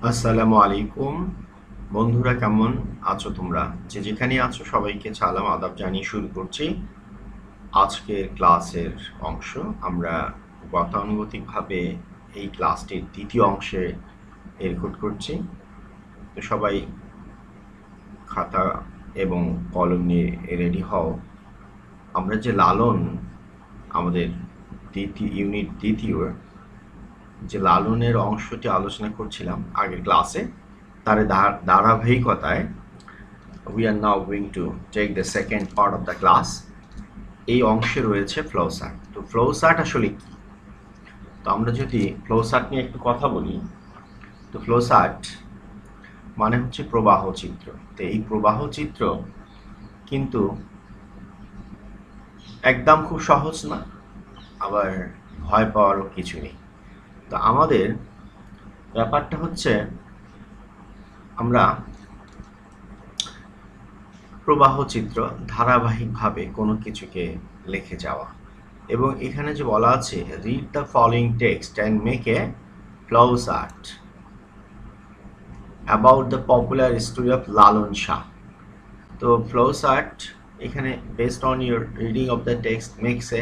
আসসালামু আলাইকুম বন্ধুরা, কেমন আছো তোমরা? যে যেখানে আছো সবাইকে সালাম আদাব জানিয়ে শুরু করছি আজকের ক্লাসের অংশ। আমরা গতানুগতিকভাবে এই ক্লাসটির দ্বিতীয় অংশে রেকর্ড করছি। তো সবাই খাতা এবং কলম নিয়ে রেডি হও। আমরা যে লালন, আমাদের দ্বিতীয় যে লালনের অংশটি আলোচনা করছিলাম আগের ক্লাসে, তার ধারাবাহিকতায় we are now going to take the second part of the class. এই অংশে রয়েছে ফ্লো চার্ট। তো ফ্লো চার্ট আসলে কি? তো আমরা যদি ফ্লো চার্ট নিয়ে একটু কথা বলি, তো ফ্লো চার্ট মানে হচ্ছে প্রবাহ চিত্র। তো এই প্রবাহ চিত্র কিন্তু একদম খুব সহজ না, আবার ভয় পাওয়ারও কিছু নেই। তো আমাদের ব্যাপারটা হচ্ছে আমরা প্রবাহ চিত্র ধারাবাহিকভাবে কোনো কিছুকে লিখে যাওয়া। এবং এখানে যে বলা আছে read the following text and make a flow chart about the popular story of Lalon Shah. তো ফ্লো চার্ট এখানে based on your reading of the text makes a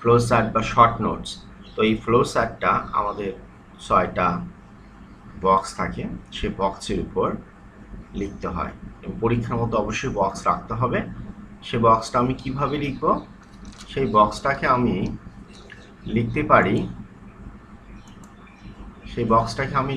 flow chart বা শর্ট নোটস। তো এই ফ্লো চার্টটা আমাদের 6টা বক্স থাকে, সেই বক্সের উপর লিখতে হয় এবং পরীক্ষার মতো অবশ্যই বক্স রাখতে হবে। সে বক্সটা আমি কিভাবে লিখব? সেই বক্সটাকে আমি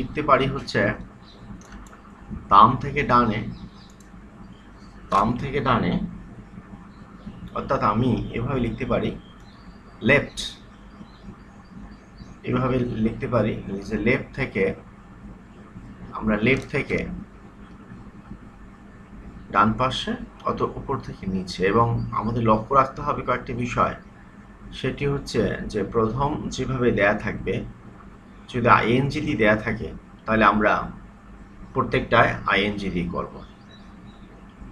লিখতে পারি হচ্ছে বাম থেকে ডানে, অর্থাৎ আমি এভাবে লিখতে পারি লেফট, এভাবে লিখতে পারি যে লেফট থেকে ডান পাশে, অত উপর থেকে নিচে। এবং আমাদের লক্ষ্য রাখতে হবে কয়েকটি বিষয়। সেটি হচ্ছে যে প্রথম যেভাবে দেয়া থাকবে, যদি আইএনজি দেয়া থাকে তাহলে আমরা প্রত্যেকটায় আইএনজি দিয়ে করব।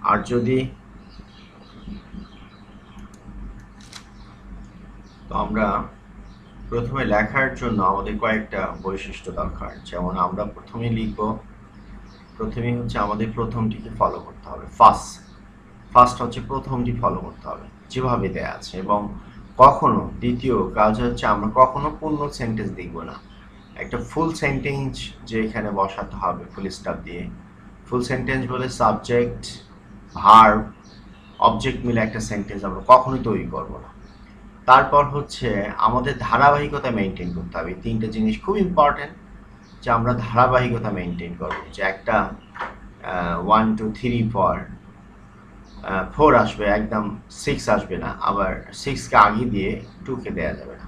আর যদি তো আমরা প্রথমে লেখার জন্য আমাদের কয়েকটা বৈশিষ্ট্য দরকার। যেমন আমরা প্রথমেই হচ্ছে আমাদের প্রথমটিকে ফলো করতে হবে। ফার্স্ট হচ্ছে প্রথমটি ফলো করতে হবে যেভাবে দেয়া আছে। এবং কখনো দ্বিতীয় কাজ হচ্ছে আমরা কখনো পূর্ণ সেন্টেন্স লিখব না, একটা ফুল সেন্টেন্স যে এখানে বসাতে হবে ফুল স্টপ দিয়ে। ফুল সেন্টেন্স বলে সাবজেক্ট, ভার্ব, অবজেক্ট মিলে একটা সেন্টেন্স আমরা কখনোই তৈরি করব না। তারপর হচ্ছে আমাদের ধারাবাহিকতা মেনটেন করতে হবে। 3টে জিনিস খুব ইম্পর্টেন্ট, যে আমরা ধারাবাহিকতা মেনটেন করব, যে একটা 1 2 3 4 আসবে, একদম 6 আসবে না, আবার 6কে আগে দিয়ে 2কে দেওয়া যাবে না,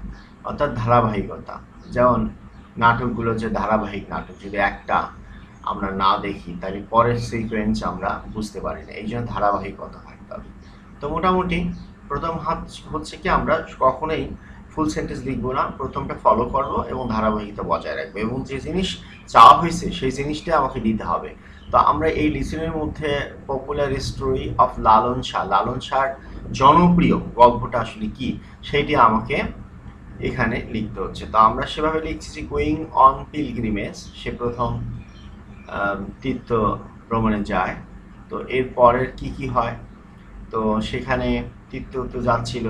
অর্থাৎ ধারাবাহিকতা। যেমন নাটকগুলো যে ধারাবাহিক নাটক, যদি একটা আমরা না দেখি তাহলে পরের সিকোয়েন্স আমরা বুঝতে পারি না, এই জন্য ধারাবাহিকতা থাকতে হবে। তো মোটামুটি প্রথম হাত হচ্ছে কি, আমরা কখনোই ফুল সেন্টেন্স লিখবো না, প্রথমটা ফলো করব এবং ধারাবাহিকতা বজায় রাখবো, এবং যে জিনিস চাওয়া হয়েছে সেই জিনিসটা আমাকে দিতে হবে। তো আমরা এই লিসনের মধ্যে popular story of Lalon Shah জনপ্রিয় গল্পটা আসলে কি সেইটি আমাকে এখানে লিখতে হচ্ছে। তো আমরা সেভাবে লিখছি যে গোয়িং অন পিলগ্রিমেজ, সে প্রথম তীর্থ ভ্রমণে যায়। তো এর পরের কি হয়, তো সেখানে তীর্থ যাচ্ছিল,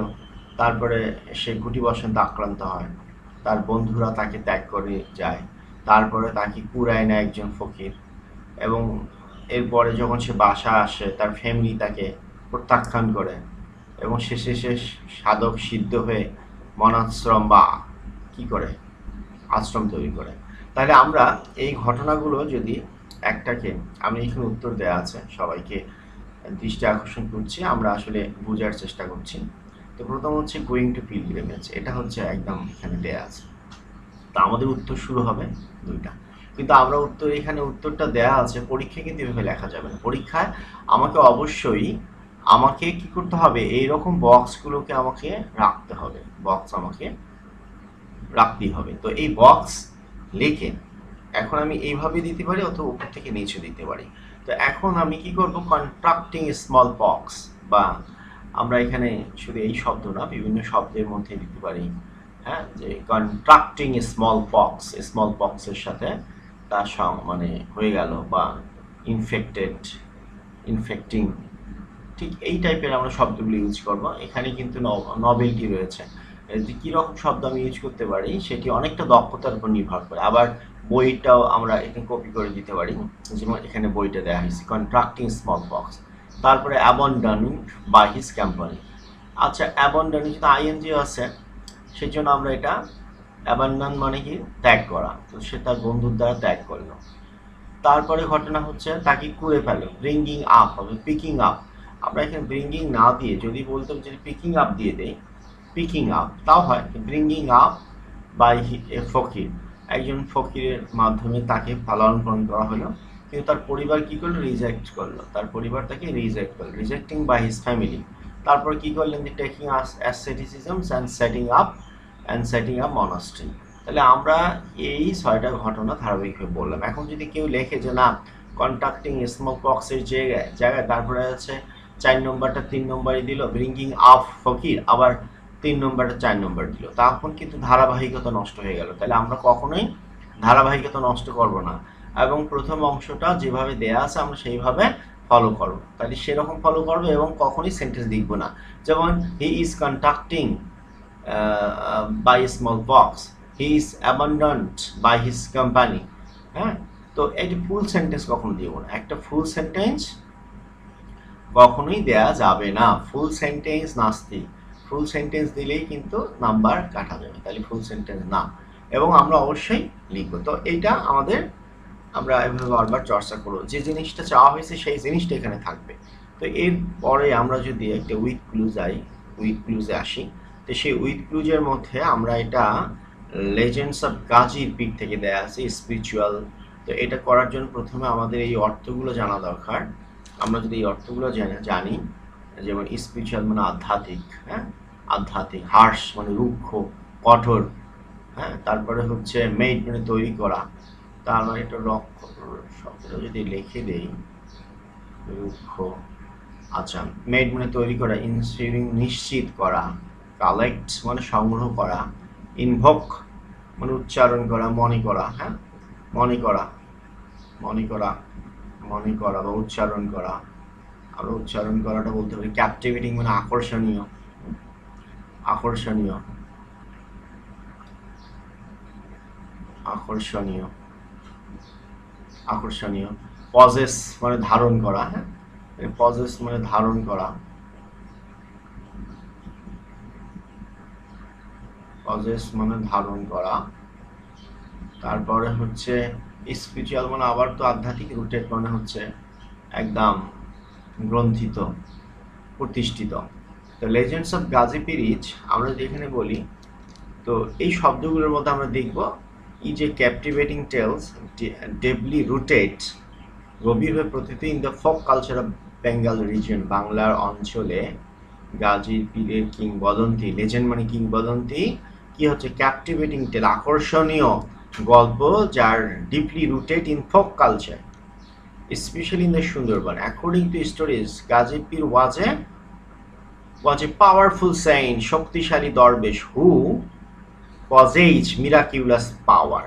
তারপরে সে গুটি বসন্তে আক্রান্ত হয়, তার বন্ধুরা তাকে ত্যাগ করে যায়, তারপরে তাকে কুড়ায় নেয় একজন ফকির, এবং এরপরে যখন সে বাসা আসে তার ফ্যামিলি তাকে প্রত্যাখ্যান করে, এবং শেষে সে সাধক সিদ্ধ হয়ে মনাশ্রম বা কি করে আশ্রম তৈরি করে। তাহলে আমরা এই ঘটনাগুলো যদি একটাকে, আমি এখানে উত্তর দেওয়া আছে, সবাইকে দৃষ্টি আকর্ষণ করছি, আমরা আসলে বোঝার চেষ্টা করছি। তো প্রথম হচ্ছে গোয়িং টু পিলগ্রিমেজ, এটা হচ্ছে একদম এখানে দেয়া আছে। তো আমাদের উত্তর শুরু হবে 2টা, কিন্তু আমরা এখানে উত্তরটা দেয়া আছে, পরীক্ষায় কিন্তু এভাবে লেখা যাবে না। পরীক্ষায় আমাকে কি করতে হবে, এইরকম বক্সগুলোকে আমাকে রাখতেই হবে। তো এই বক্স লিখে এখন আমি এইভাবে দিতে পারি, অথবা উপর থেকে নিচে দিতে পারি। তো এখন আমি কি করব, কন্ট্রাক্টিং স্মল বক্স, বা আমরা এখানে শুধু এই শব্দ না, বিভিন্ন শব্দের মধ্যে দিতে পারি। হ্যাঁ, যে কন্ট্রাক্টিং স্মল বক্সের সাথে তা মানে হয়ে গেল, বা ইনফেক্টিং, ঠিক এই টাইপের আমরা শব্দগুলো ইউজ করব। এখানে কিন্তু নবেলটি রয়েছে। যে কীরকম শব্দ আমি ইউজ করতে পারি সেটি অনেকটা দক্ষতার উপর নির্ভর করে। আবার বইটাও আমরা এখানে কপি করে দিতে পারি, যেমন এখানে বইটা দেওয়া হয়েছে, কন্ট্রাক্টিং স্মল পক্স। তারপরে অ্যাবন্ডনিং বাই হিজ কোম্পানি। আচ্ছা, অ্যাবন্ডনিং যেটা আইএনজি আছে, সেই জন্য আমরা এটা অ্যাবান্ডন মানে কি ত্যাগ করা, তো সে তার বন্ধুর দ্বারা ত্যাগ করলো। তারপরে ঘটনা হচ্ছে তাকে কুড়ে ফেলো, ব্রিঙ্গিং আপ হবে, পিকিং আপ। আমরা এখানে ব্রিঙ্গিং না দিয়ে যদি বলতাম যে পিকিং আপ দিয়ে দেই, পিকিং আপ তাও হয়। ব্রিঙ্গিং আপ বাই এ ফকির, একজন ফকিরের মাধ্যমে তাকে লালন পালন করা হলো, কিন্তু তার পরিবার কি করলো, রিজেক্ট করলো, তার পরিবার তাকে রিজেক্ট করলো, রিজেক্টিং বাই হিজ ফ্যামিলি। তারপর কি করলেন, the taking asceticisms and setting up monastery. তাহলে আমরা এই 6টা ঘটনা ধারাবাহিকভাবে বললাম। এখন যদি কেউ লেখে যে না, কন্ট্রাক্টিং স্মল পক্সের জায়গায় তারপরে আছে 4 নম্বরটা 3 নম্বরে দিল, ব্রিঙ্গিং আপ ফকির, আবার 3 নম্বরটা 4 নম্বর দিল, তখন কিন্তু ধারাবাহিকতা নষ্ট হয়ে গেল। তাহলে আমরা কখনোই ধারাবাহিকতা নষ্ট করব না, এবং প্রথম অংশটা যেভাবে দেয়া আছে আমরা সেইভাবে ফলো করবো। তাহলে সেরকম ফলো করবো এবং কখনোই সেন্টেন্স লিখবো না। যেমন he is contracting by smallpox, he is abandoned by his company. হ্যাঁ, তো এটি ফুল সেন্টেন্স কখনো দিব না। একটা ফুল সেন্টেন্স কখনোই দেয়া যাবে না, ফুল সেন্টেন্স নাস্তি। ফুল সেন্টেন্স দিলেই কিন্তু নাম্বার কাটা যাবে, তাহলে ফুল সেন্টেন্স না, এবং আমরা অবশ্যই লিখবো। তো এইটা আমরা এভাবে বারবার চর্চা করবো, যে জিনিসটা চাওয়া হয়েছে সেই জিনিসটা এখানে থাকবে। তো এরপরে আমরা যদি একটা উইথ ক্লুজে আসি, তো সেই উইথ ক্লুজের মধ্যে আমরা এটা লেজেন্ডস অফ গাজীর পীর থেকে দেয়া আছে, স্পিরিচুয়াল। তো এটা করার জন্য প্রথমে আমাদের এই অর্থগুলো জানা দরকার। আমরা যদি এই অর্থগুলো জানি, যেমন স্পিরিচুয়াল মানে আধ্যাত্মিক, হ্যাঁ, আধ্যাত্মিক, হার্শ মানে রুক্ষ, কঠোর, হ্যাঁ, তারপরে হচ্ছে মেড মানে তৈরি করা, তার মানে একটা শব্দটা যদি লিখে দেই, রুক্ষ, আচ্ছা, মেড মানে তৈরি করা, ইনসিউরিং নিশ্চিত করা, কালেক্ট মানে সংগ্রহ করা, ইনভোক মানে উচ্চারণ করা, মনে করা, হ্যাঁ, মনে করা বা উচ্চারণ করা। আমরা উচ্চারণ করাটা বলতে পারি ক্যাপটিভেটিং মানে আকর্ষণীয়, আকর্ষণীয়, আকর্ষণীয়, আকর্ষণীয়। পজেস মানে ধারণ করা, হ্যাঁ, পজেস মানে ধারণ করা, পজেস মানে ধারণ করা। তারপরে হচ্ছে স্পিরিচুয়াল মানে আবার তো আধ্যাত্মিক, রুটেড মানে হচ্ছে একদম গ্রন্থিত, প্রতিষ্ঠিত। তো লেজেন্ডস অফ গাজী পীরিজ আমরা যদি এখানে বলি, তো এই শব্দগুলোর মধ্যে আমরা দেখব is a captivating tales deeply rooted, গভীরভাবে প্রতিটি in the folk culture of Bengal region, বাংলার অঞ্চলে গাজী পীরের কিংবদন্তি, লেজেন্ড মানে কিংবদন্তি, কি হচ্ছে ক্যাপটিভেটিং টেল, আকর্ষণীয় গল্প, যার deeply rooted in folk culture, specially in the Sundarban. According to stories, Gazi পীর was a powerful saint, শক্তিশালী দরবেশ, who possessed miraculous power.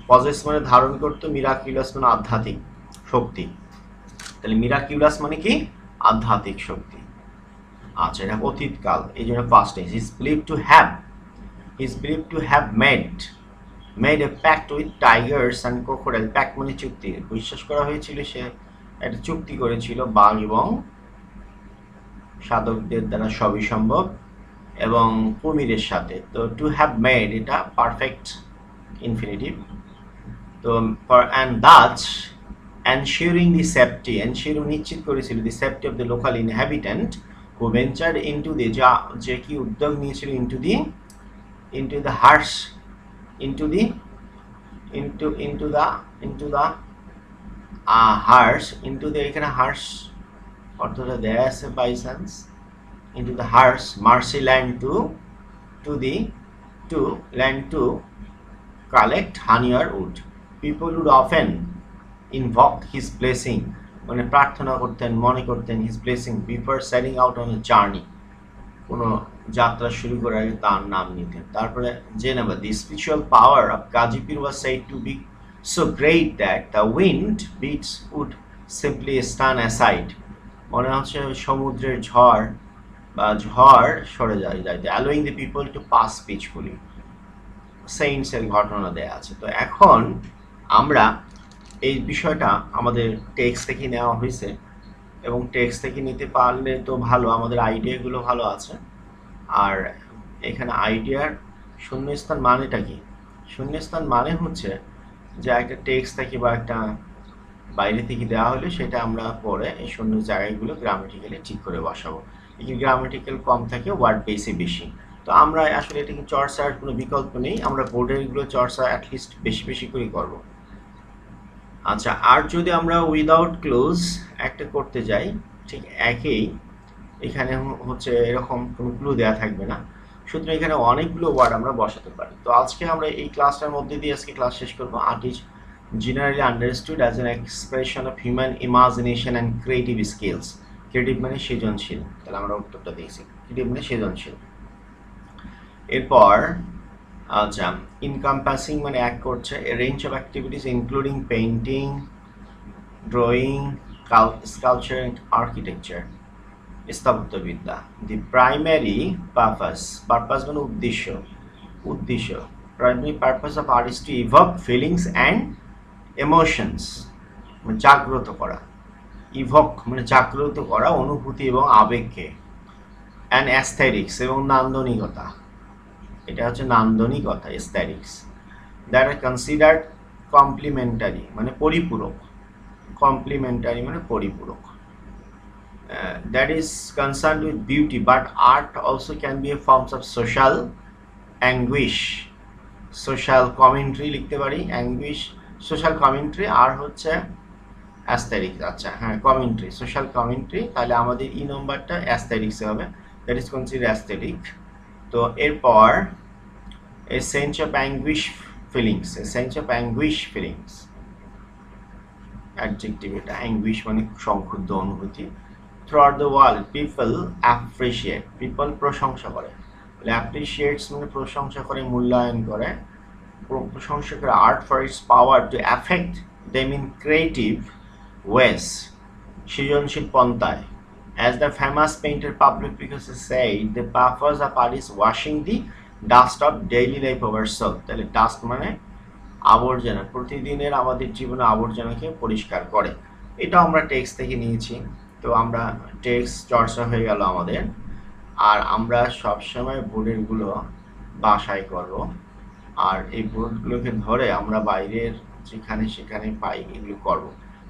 possess মানে ধারণ করতো, miraculous মানে আধ্যাত্মিক শক্তি। তাহলে miraculous মানে কি, আধ্যাত্মিক শক্তি। আচ্ছা, এটা অতীতকাল, এই জন্য past tense। He is believed to have made a pact with tigers and crocodile. pact মানে চুক্তি, বিশ্বাস করা হয়েছিল সে একটা চুক্তি করেছিল বাঘ এবং সাধকদের দ্বারা সবই সম্ভব, এবং কুমিরের সাথে। তো টু হ্যাভ মেড এটা পারফেক্ট ইনফিনিটিভ। তো and thus ensuring the safety, ensuring নিশ্চিত করেছিল the safety of the local inhabitant who ventured into the, যে কি উদ্যোগ নিয়েছিল into the harsh, into the harsh, into the, এখানে হার্স অর্থটা দেয়া আছে by chance, into the harsh marshy land to collect honey or wood. People would often invoke his blessing, মানে প্রার্থনা করতেন, মনে করতেন his blessing before setting out on a journey, কোনো যাত্রা শুরু করার আগে তার নাম নিতেন। তারপরে যে number, the spiritual power of Gazi Pir was said to be so great that the wind beats would simply stand aside. মনে হচ্ছে সমুদ্রের ঝড় বা ঝড় সরে যায় যাইতে, allowing the people to pass peacefully. সেইন্টসের ঘটনা দেয়া আছে। তো এখন আমরা এই বিষয়টা আমাদের টেক্সট থেকে নেওয়া হয়েছে, এবং টেক্সট থেকে নিতে পারলে তো ভালো, আমাদের আইডিয়াগুলো ভালো আছে। আর এখানে আইডিয়ার শূন্যস্থান মানেটা কি? শূন্যস্থান মানে হচ্ছে যে একটা টেক্সট থেকে বা একটা বাইরে থেকে দেওয়া হলে সেটা আমরা পরে এই শূন্য জায়গাগুলো গ্রামেটিক্যালি ঠিক করে বসাবো। এখানে গ্রামেটিক্যাল কম থাকে, ওয়ার্ড বেসে বেশি। তো আমরা আসলে এটাকে চর্চার কোনো বিকল্প নেই, আমরা বোর্ডেরগুলো চর্চা অ্যাটলিস্ট বেশি বেশি করে করব। আচ্ছা, আর যদি আমরা উইদাউট ক্লোজ একটা করতে যাই, ঠিক একই, এখানে হচ্ছে এরকম কোনো ক্লু দেওয়া থাকবে না, সুতরাং এখানে অনেকগুলো ওয়ার্ড আমরা বসাতে পারি। তো আজকে আমরা এই ক্লাসটার মধ্যে দিয়ে আজকে ক্লাস শেষ করবো। Art is generally understood as an expression of human imagination and creative skills. Creative মানে সৃজনশীল, তাহলে আমরা উত্তরটা দিয়েছি, ক্রিয়েটিভ মানে সৃজনশীল। এরপর আচ্ছা, ইনকাম্পাসিং মানে এক করছে a range of activities including painting, drawing, sculpture and architecture, স্থাপত্যবিদ্যা। দি প্রাইমারি পারপাস, পারপাস মানে উদ্দেশ্য, উদ্দেশ্য, primary purpose of art is to evoke feelings and emotions, মানে জাগ্রত করা, ইভক মানে জাগ্রত করা অনুভূতি এবং আবেগকে, অ্যান্ড অ্যাস্থেটিক্স এবং নান্দনিকতা, এটা হচ্ছে নান্দনিকতা, aesthetics, that are considered complementary মানে পরিপূরক, কমপ্লিমেন্টারি মানে পরিপূরক, that is concern with beauty, but art also can be a forms of social anguish, social commentary লিখতে পারি, অ্যাঙ্গুইশ সোশ্যাল কমেন্ট্রি, আর হচ্ছে অ্যাস্থেটিক্স। আচ্ছা হ্যাঁ, কমেন্ট্রি, সোশ্যাল কমেন্ট্রি, তাহলে আমাদের ই নম্বরটা অ্যাস্থেটিক্সে হবে, দ্যাট ইজ কনসিডার অ্যাস্থেটিক। তো এরপর a sense of anguish feelings, a sense of anguish feelings, adjective এটা, অ্যাঙ্গুইশ মানে সংক্ষুব্ধ অনুভূতি। Through out the world people appreciate, people প্রশংসা করে, অ্যাপ্রিসিয়েটস মানে প্রশংসা করে, মূল্যায়ন করে, প্রশংসা করে art for its power to affect them in creative ways, সৃজনশীল পন্থায়। As the famous painter Pablo Picasso said, the purpose of art is washing the dust of daily life of our soul. তাহলে dust মানে আবর্জনা, প্রতিদিনের আমাদের জীবনে আবর্জনাকে পরিষ্কার করে। এটা আমরা টেক্সট থেকে নিয়েছি। তো আমরা টেক্সট চর্চা হয়ে গেল আমাদের, আর আমরা সবসময় বোর্ডেরগুলো বাসায় করব, আর এই বোর্ডগুলোকে ধরে আমরা বাইরের যেখানে সেখানে পাই এগুলো করব।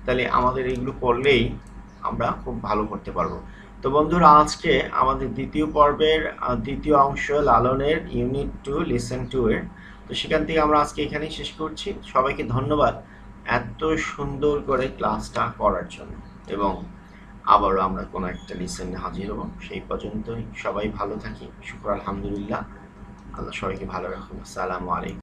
তাহলে আমাদের এগুলো করলেই আমরা খুব ভালো করতে পারবো। তো বন্ধুরা, আজকে আমাদের দ্বিতীয় পর্বের দ্বিতীয় অংশ লালনের ইউনিট 2 লিসেন টু এর, তো সেখান থেকে আমরা আজকে এখানেই শেষ করছি। সবাইকে ধন্যবাদ এত সুন্দর করে ক্লাসটা করার জন্য, এবং আবারও আমরা কোনো একটা লিসেনে হাজির হব। সেই পর্যন্তই সবাই ভালো থাকি, শুকর আলহামদুলিল্লাহ, আল্লাহ সবাইকে ভালো রাখুন। আসসালামু আলাইকুম।